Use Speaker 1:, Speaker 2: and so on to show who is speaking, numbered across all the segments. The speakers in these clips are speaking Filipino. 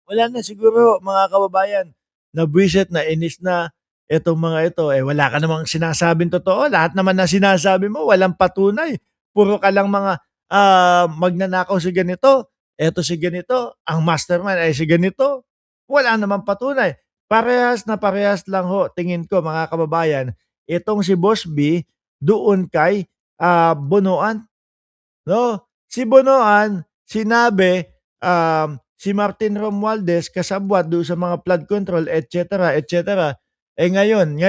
Speaker 1: Wala na siguro mga kababayan, nabwisit, nainis na itong mga ito, eh, wala ka namang sinasabing totoo, lahat naman na sinasabi mo walang patunay. Puro ka lang mga, magnanakaw si ganito, eto si ganito, ang mastermind ay si ganito. Wala namang patunay. Parehas na parehas lang ho tingin ko mga kababayan, itong si Boss B doon kay, Bunuan. 'No, si Bonoan sinabi, si Martin Romualdez kasabwat doon sa mga flood control et cetera, et cetera. Eh, ngayon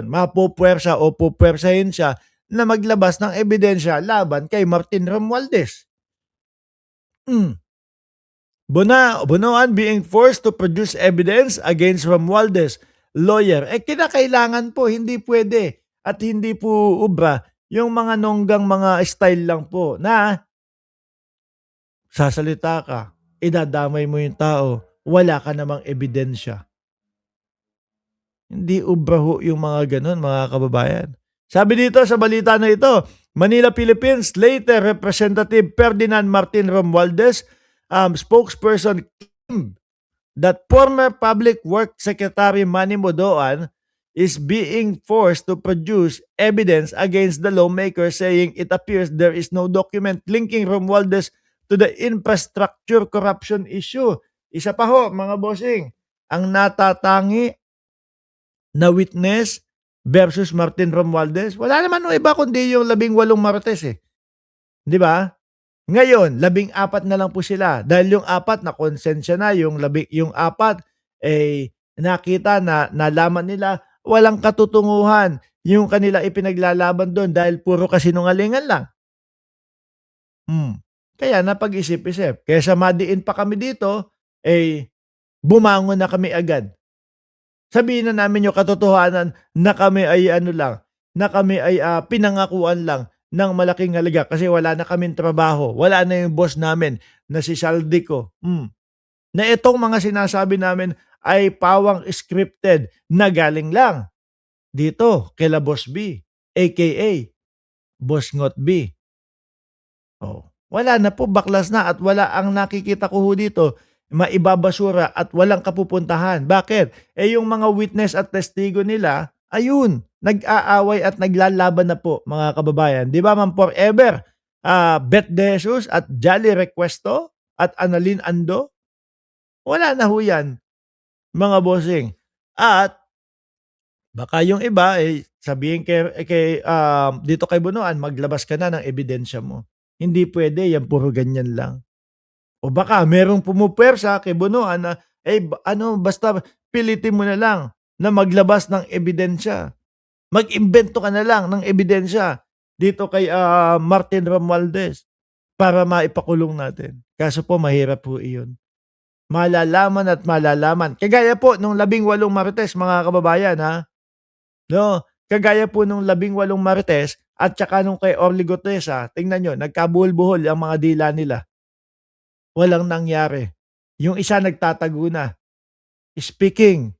Speaker 1: mapupuwersa o pupuwersahin siya na maglabas ng ebidensya laban kay Martin Romualdez. Hmm, Bonoan being forced to produce evidence against Romualdez lawyer. Eh, kinakailangan po, hindi puwede at hindi po ubra yung mga nonggang mga style lang po na sasalita ka, idadamay mo yung tao, wala ka namang ebidensya. Hindi ubra ho yung mga gano'n, mga kababayan. Sabi dito sa balita na ito, Manila, Philippines, later Representative Ferdinand Martin Romualdez, spokesperson claimed that former Public Works Secretary Manny Modoan is being forced to produce evidence against the lawmaker, saying it appears there is no document linking Romualdez to the infrastructure corruption issue. Isa pa ho, mga bossing, ang natatangi na witness versus Martin Romualdez, wala naman ho iba kundi yung 18 Marites eh. Di ba? Ngayon, 14 na lang po sila dahil yung 4 na konsensya na, yung 4 eh nakita na nalaman nila walang katutunguhan yung kanila ipinaglalaban doon dahil puro kasinungalingan lang. Kaya napag-isip-isip, kaysa madiin pa kami dito, eh bumangon na kami agad. Sabihin na namin yung katotohanan na kami ay ano lang, na kami ay pinangakuan lang ng malaking halaga kasi wala na kaming trabaho. Wala na yung boss namin na si Saldico. Na itong mga sinasabi namin ay pawang scripted na galing lang dito kila Boss B, aka Boss Ngot B. Oh, wala na po, baklas na at wala ang nakikita ko ho dito, maibabasura at walang kapupuntahan. Bakit? Eh yung mga witness at testigo nila, ayun, nag-aaway at naglalaban na po mga kababayan. Di ba man forever? Beth De Jesus at Jolly Requesto at Annalyn Ando, wala na ho yan mga bossing. At baka yung iba, eh, sabihin dito kay Bunuan, maglabas ka na ng ebidensya mo. Hindi puwede, yan puro ganyan lang. O baka merong pumupuwersa kay Bunuan na, eh, basta pilitin mo na lang na maglabas ng ebidensya. Mag-imbento ka na lang ng ebidensya dito kay, Martin Romualdez para maipakulong natin. Kaso po mahirap po iyon. Malalaman at malalaman. Kagaya po nung 18 Marites mga kababayan, ha. 'No, kagaya po nung 18 Marites at tsaka nung kay Orly Gutesa, tingnan niyo nagkabuhol-buhol ang mga dila nila, walang nangyari. Yung isa nagtatago na. Speaking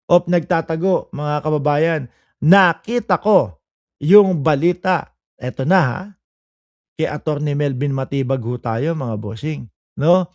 Speaker 1: of nagtatago, mga kababayan, nakita ko yung balita, eto na ha, kay Attorney Melvin Matibag ho tayo mga bossing, 'no?